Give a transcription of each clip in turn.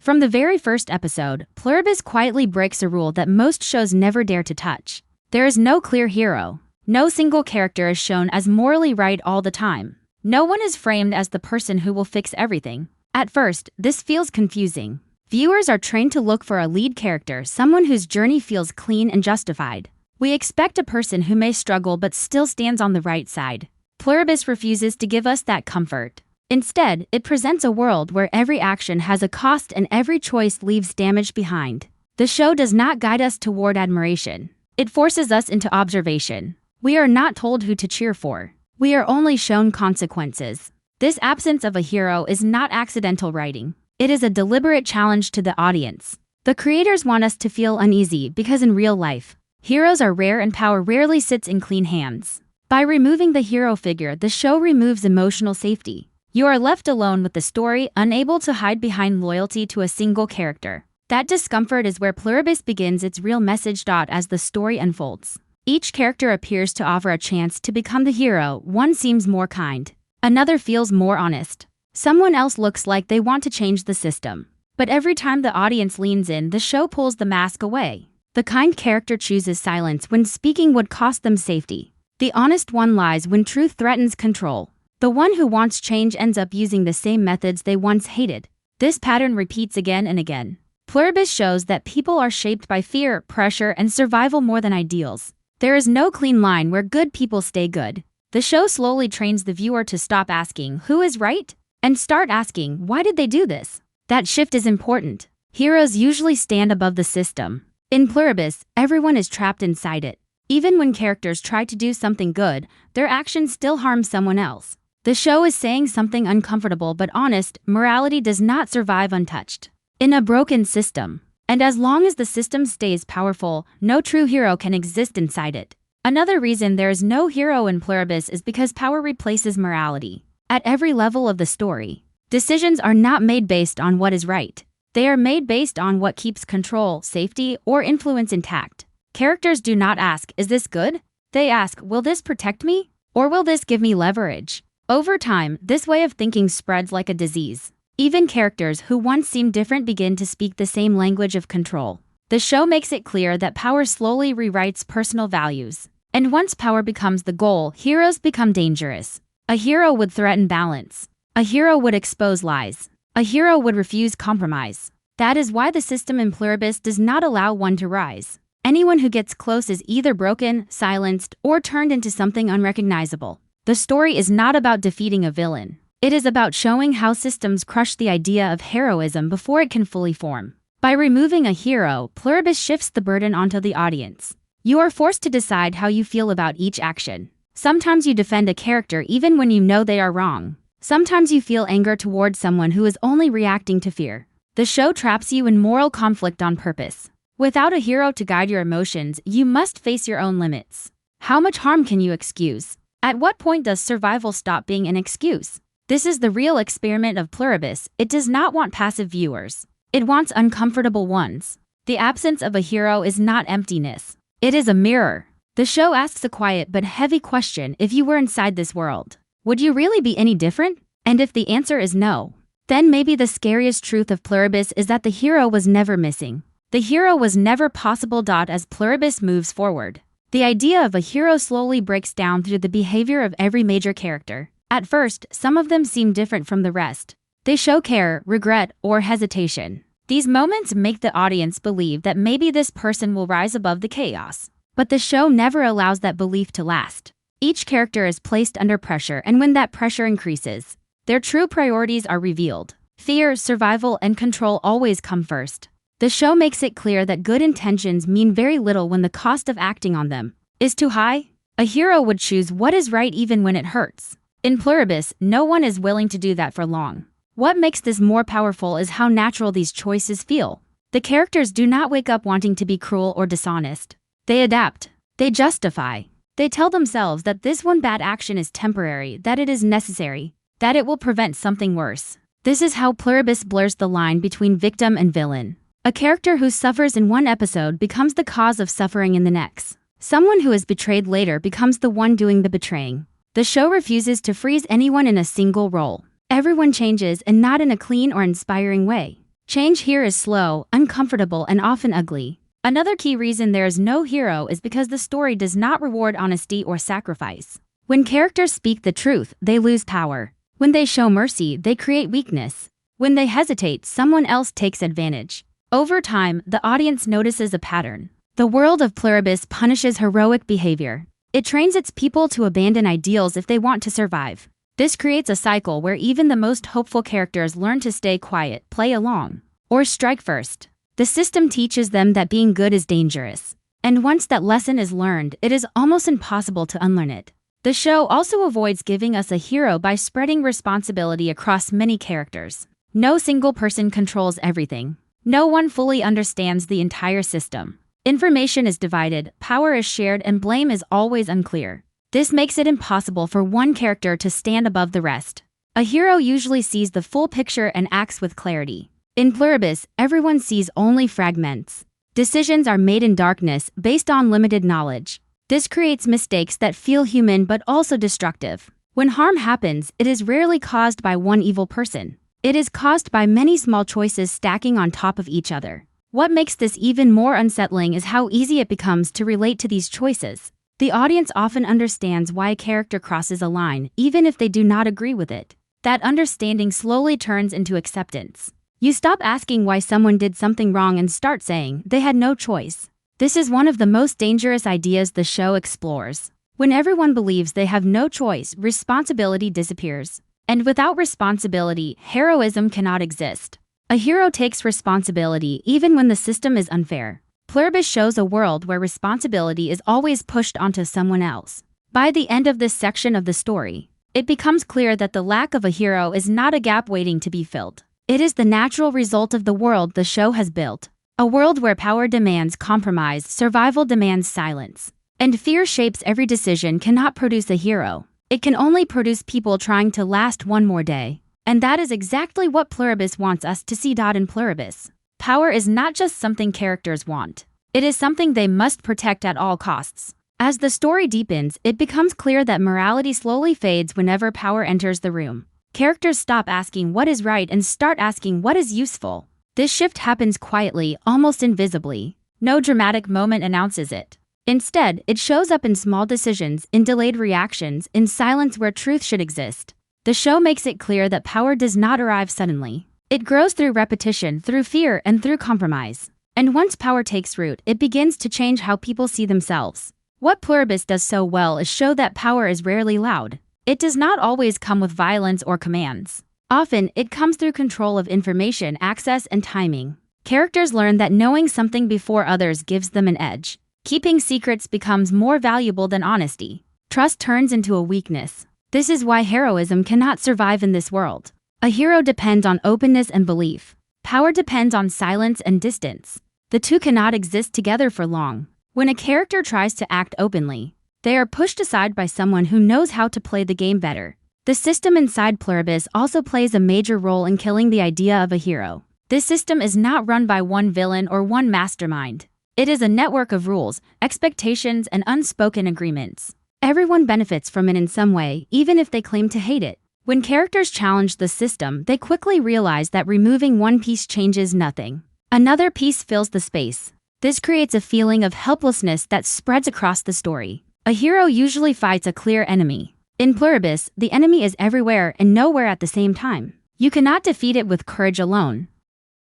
From the very first episode, Pluribus quietly breaks a rule that most shows never dare to touch. There is no clear hero. No single character is shown as morally right all the time. No one is framed as the person who will fix everything. At first, this feels confusing. Viewers are trained to look for a lead character, someone whose journey feels clean and justified. We expect a person who may struggle but still stands on the right side. Pluribus refuses to give us that comfort. Instead, it presents a world where every action has a cost and every choice leaves damage behind. The show does not guide us toward admiration. It forces us into observation. We are not told who to cheer for. We are only shown consequences. This absence of a hero is not accidental writing. It is a deliberate challenge to the audience. The creators want us to feel uneasy because in real life, heroes are rare and power rarely sits in clean hands. By removing the hero figure, the show removes emotional safety. You are left alone with the story, unable to hide behind loyalty to a single character. That discomfort is where Pluribus begins its real message. As the story unfolds, each character appears to offer a chance to become the hero. One seems more kind. Another feels more honest. Someone else looks like they want to change the system. But every time the audience leans in, the show pulls the mask away. The kind character chooses silence when speaking would cost them safety. The honest one lies when truth threatens control. The one who wants change ends up using the same methods they once hated. This pattern repeats again and again. Pluribus shows that people are shaped by fear, pressure, and survival more than ideals. There is no clean line where good people stay good. The show slowly trains the viewer to stop asking who is right and start asking why did they do this. That shift is important. Heroes usually stand above the system. In Pluribus, everyone is trapped inside it. Even when characters try to do something good, their actions still harm someone else. The show is saying something uncomfortable but honest: morality does not survive untouched in a broken system. And as long as the system stays powerful, no true hero can exist inside it. Another reason there is no hero in Pluribus is because power replaces morality. At every level of the story, decisions are not made based on what is right. They are made based on what keeps control, safety, or influence intact. Characters do not ask, "Is this good?" They ask, "Will this protect me? Or will this give me leverage?" Over time, this way of thinking spreads like a disease. Even characters who once seemed different begin to speak the same language of control. The show makes it clear that power slowly rewrites personal values. And once power becomes the goal, heroes become dangerous. A hero would threaten balance. A hero would expose lies. A hero would refuse compromise. That is why the system in Pluribus does not allow one to rise. Anyone who gets close is either broken, silenced, or turned into something unrecognizable. The story is not about defeating a villain. It is about showing how systems crush the idea of heroism before it can fully form. By removing a hero, Pluribus shifts the burden onto the audience. You are forced to decide how you feel about each action. Sometimes you defend a character even when you know they are wrong. Sometimes you feel anger towards someone who is only reacting to fear. The show traps you in moral conflict on purpose. Without a hero to guide your emotions, you must face your own limits. How much harm can you excuse? At what point does survival stop being an excuse? This is the real experiment of Pluribus. It does not want passive viewers. It wants uncomfortable ones. The absence of a hero is not emptiness. It is a mirror. The show asks a quiet but heavy question: if you were inside this world, would you really be any different? And if the answer is no, then maybe the scariest truth of Pluribus is that the hero was never missing. The hero was never possible. As Pluribus moves forward, the idea of a hero slowly breaks down through the behavior of every major character. At first, some of them seem different from the rest. They show care, regret, or hesitation. These moments make the audience believe that maybe this person will rise above the chaos. But the show never allows that belief to last. Each character is placed under pressure, and when that pressure increases, their true priorities are revealed. Fear, survival, and control always come first. The show makes it clear that good intentions mean very little when the cost of acting on them is too high. A hero would choose what is right even when it hurts. In Pluribus, no one is willing to do that for long. What makes this more powerful is how natural these choices feel. The characters do not wake up wanting to be cruel or dishonest. They adapt. They justify. They tell themselves that this one bad action is temporary, that it is necessary, that it will prevent something worse. This is how Pluribus blurs the line between victim and villain. A character who suffers in one episode becomes the cause of suffering in the next. Someone who is betrayed later becomes the one doing the betraying. The show refuses to freeze anyone in a single role. Everyone changes, and not in a clean or inspiring way. Change here is slow, uncomfortable, and often ugly. Another key reason there is no hero is because the story does not reward honesty or sacrifice. When characters speak the truth, they lose power. When they show mercy, they create weakness. When they hesitate, someone else takes advantage. Over time, the audience notices a pattern. The world of Pluribus punishes heroic behavior. It trains its people to abandon ideals if they want to survive. This creates a cycle where even the most hopeful characters learn to stay quiet, play along, or strike first. The system teaches them that being good is dangerous. And once that lesson is learned, it is almost impossible to unlearn it. The show also avoids giving us a hero by spreading responsibility across many characters. No single person controls everything. No one fully understands the entire system. Information is divided, power is shared, and blame is always unclear. This makes it impossible for one character to stand above the rest. A hero usually sees the full picture and acts with clarity. In Pluribus, everyone sees only fragments. Decisions are made in darkness based on limited knowledge. This creates mistakes that feel human but also destructive. When harm happens, it is rarely caused by one evil person. It is caused by many small choices stacking on top of each other. What makes this even more unsettling is how easy it becomes to relate to these choices. The audience often understands why a character crosses a line, even if they do not agree with it. That understanding slowly turns into acceptance. You stop asking why someone did something wrong and start saying they had no choice. This is one of the most dangerous ideas the show explores. When everyone believes they have no choice, responsibility disappears. And without responsibility, heroism cannot exist. A hero takes responsibility even when the system is unfair. Pluribus shows a world where responsibility is always pushed onto someone else. By the end of this section of the story, it becomes clear that the lack of a hero is not a gap waiting to be filled. It is the natural result of the world the show has built. A world where power demands compromise, survival demands silence, and fear shapes every decision cannot produce a hero. It can only produce people trying to last one more day. And that is exactly what Pluribus wants us to see. In Pluribus, power is not just something characters want. It is something they must protect at all costs. As the story deepens, it becomes clear that morality slowly fades whenever power enters the room. Characters stop asking what is right and start asking what is useful. This shift happens quietly, almost invisibly. No dramatic moment announces it. Instead, it shows up in small decisions, in delayed reactions, in silence where truth should exist. The show makes it clear that power does not arrive suddenly. It grows through repetition, through fear, and through compromise. And once power takes root, it begins to change how people see themselves. What Pluribus does so well is show that power is rarely loud. It does not always come with violence or commands. Often, it comes through control of information, access, and timing. Characters learn that knowing something before others gives them an edge. Keeping secrets becomes more valuable than honesty. Trust turns into a weakness. This is why heroism cannot survive in this world. A hero depends on openness and belief. Power depends on silence and distance. The two cannot exist together for long. When a character tries to act openly, they are pushed aside by someone who knows how to play the game better. The system inside Pluribus also plays a major role in killing the idea of a hero. This system is not run by one villain or one mastermind. It is a network of rules, expectations, and unspoken agreements. Everyone benefits from it in some way, even if they claim to hate it. When characters challenge the system, they quickly realize that removing one piece changes nothing. Another piece fills the space. This creates a feeling of helplessness that spreads across the story. A hero usually fights a clear enemy. In Pluribus, the enemy is everywhere and nowhere at the same time. You cannot defeat it with courage alone.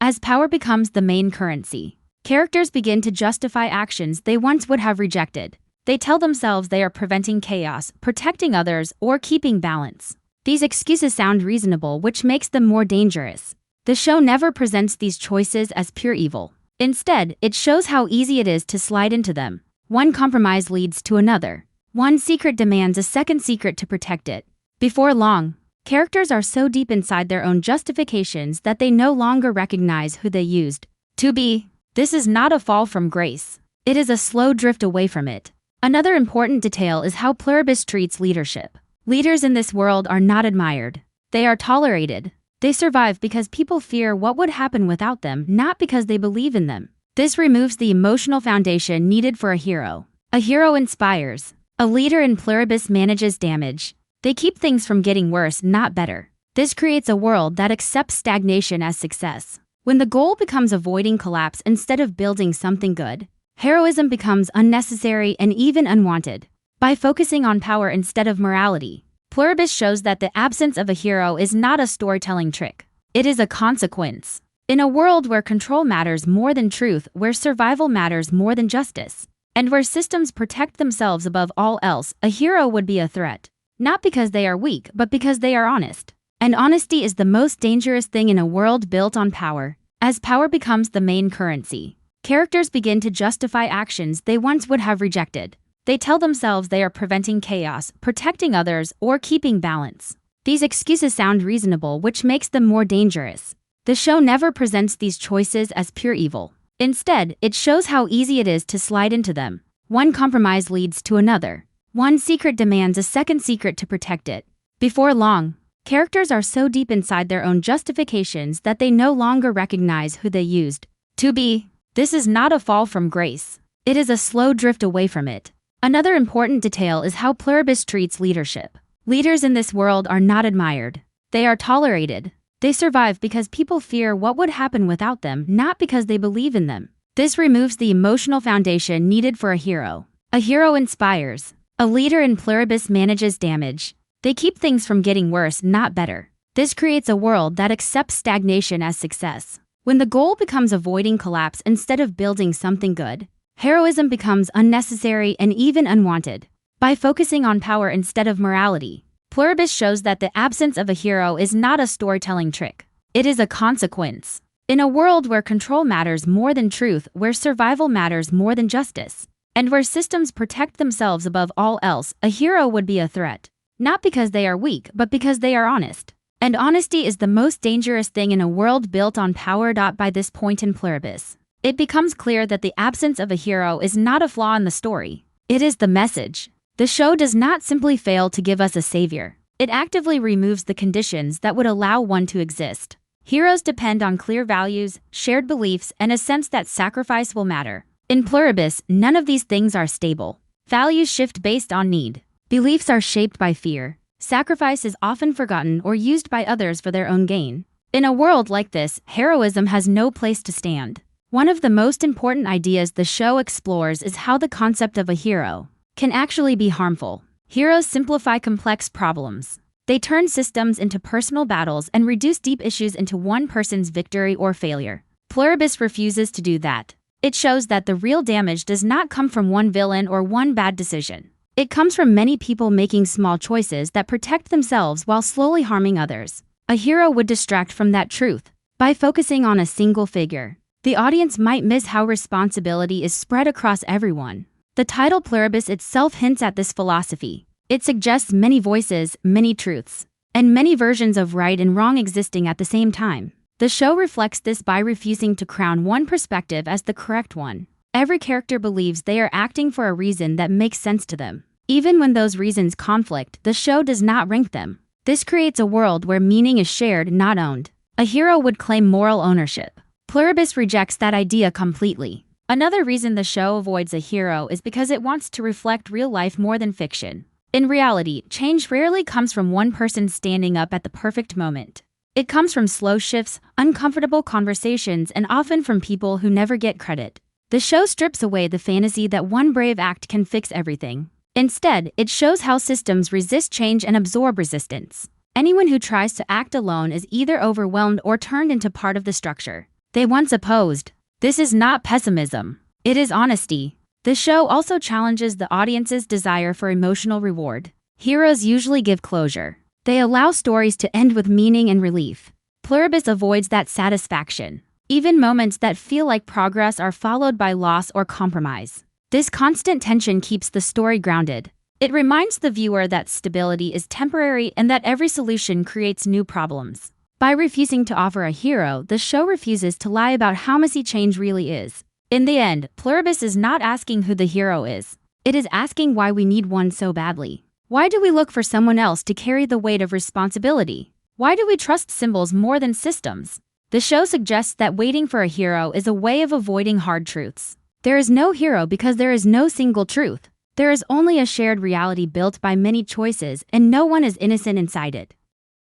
As power becomes the main currency, characters begin to justify actions they once would have rejected. They tell themselves they are preventing chaos, protecting others, or keeping balance. These excuses sound reasonable, which makes them more dangerous. The show never presents these choices as pure evil. Instead, it shows how easy it is to slide into them. One compromise leads to another. One secret demands a second secret to protect it. Before long, characters are so deep inside their own justifications that they no longer recognize who they used to be. This is not a fall from grace. It is a slow drift away from it. Another important detail is how Pluribus treats leadership. Leaders in this world are not admired. They are tolerated. They survive because people fear what would happen without them, not because they believe in them. This removes the emotional foundation needed for a hero. A hero inspires. A leader in Pluribus manages damage. They keep things from getting worse, not better. This creates a world that accepts stagnation as success. When the goal becomes avoiding collapse instead of building something good, heroism becomes unnecessary and even unwanted. By focusing on power instead of morality, Pluribus shows that the absence of a hero is not a storytelling trick. It is a consequence. In a world where control matters more than truth, where survival matters more than justice, and where systems protect themselves above all else, a hero would be a threat. Not because they are weak, but because they are honest. And honesty is the most dangerous thing in a world built on power. As power becomes the main currency, characters begin to justify actions they once would have rejected. They tell themselves they are preventing chaos, protecting others, or keeping balance. These excuses sound reasonable, which makes them more dangerous. The show never presents these choices as pure evil. Instead, it shows how easy it is to slide into them. One compromise leads to another. One secret demands a second secret to protect it. Before long, characters are so deep inside their own justifications that they no longer recognize who they used to be. This is not a fall from grace. It is a slow drift away from it. Another important detail is how Pluribus treats leadership. Leaders in this world are not admired. They are tolerated. They survive because people fear what would happen without them, not because they believe in them. This removes the emotional foundation needed for a hero. A hero inspires. A leader in Pluribus manages damage. They keep things from getting worse, not better. This creates a world that accepts stagnation as success. When the goal becomes avoiding collapse instead of building something good, heroism becomes unnecessary and even unwanted. By focusing on power instead of morality, Pluribus shows that the absence of a hero is not a storytelling trick. It is a consequence. In a world where control matters more than truth, where survival matters more than justice, and where systems protect themselves above all else, a hero would be a threat. Not because they are weak, but because they are honest. And honesty is the most dangerous thing in a world built on power. By this point in Pluribus, it becomes clear that the absence of a hero is not a flaw in the story. It is the message. The show does not simply fail to give us a savior. It actively removes the conditions that would allow one to exist. Heroes depend on clear values, shared beliefs, and a sense that sacrifice will matter. In Pluribus, none of these things are stable. Values shift based on need. Beliefs are shaped by fear. Sacrifice is often forgotten or used by others for their own gain. In a world like this, heroism has no place to stand. One of the most important ideas the show explores is how the concept of a hero can actually be harmful. Heroes simplify complex problems. They turn systems into personal battles and reduce deep issues into one person's victory or failure. Pluribus refuses to do that. It shows that the real damage does not come from one villain or one bad decision. It comes from many people making small choices that protect themselves while slowly harming others. A hero would distract from that truth. By focusing on a single figure, the audience might miss how responsibility is spread across everyone. The title Pluribus itself hints at this philosophy. It suggests many voices, many truths, and many versions of right and wrong existing at the same time. The show reflects this by refusing to crown one perspective as the correct one. Every character believes they are acting for a reason that makes sense to them. Even when those reasons conflict, the show does not rank them. This creates a world where meaning is shared, not owned. A hero would claim moral ownership. Pluribus rejects that idea completely. Another reason the show avoids a hero is because it wants to reflect real life more than fiction. In reality, change rarely comes from one person standing up at the perfect moment. It comes from slow shifts, uncomfortable conversations, and often from people who never get credit. The show strips away the fantasy that one brave act can fix everything. Instead, it shows how systems resist change and absorb resistance. Anyone who tries to act alone is either overwhelmed or turned into part of the structure they once opposed. This is not pessimism. It is honesty. The show also challenges the audience's desire for emotional reward. Heroes usually give closure. They allow stories to end with meaning and relief. Pluribus avoids that satisfaction. Even moments that feel like progress are followed by loss or compromise. This constant tension keeps the story grounded. It reminds the viewer that stability is temporary and that every solution creates new problems. By refusing to offer a hero, the show refuses to lie about how messy change really is. In the end, Pluribus is not asking who the hero is. It is asking why we need one so badly. Why do we look for someone else to carry the weight of responsibility? Why do we trust symbols more than systems? The show suggests that waiting for a hero is a way of avoiding hard truths. There is no hero because there is no single truth. There is only a shared reality built by many choices, and no one is innocent inside it.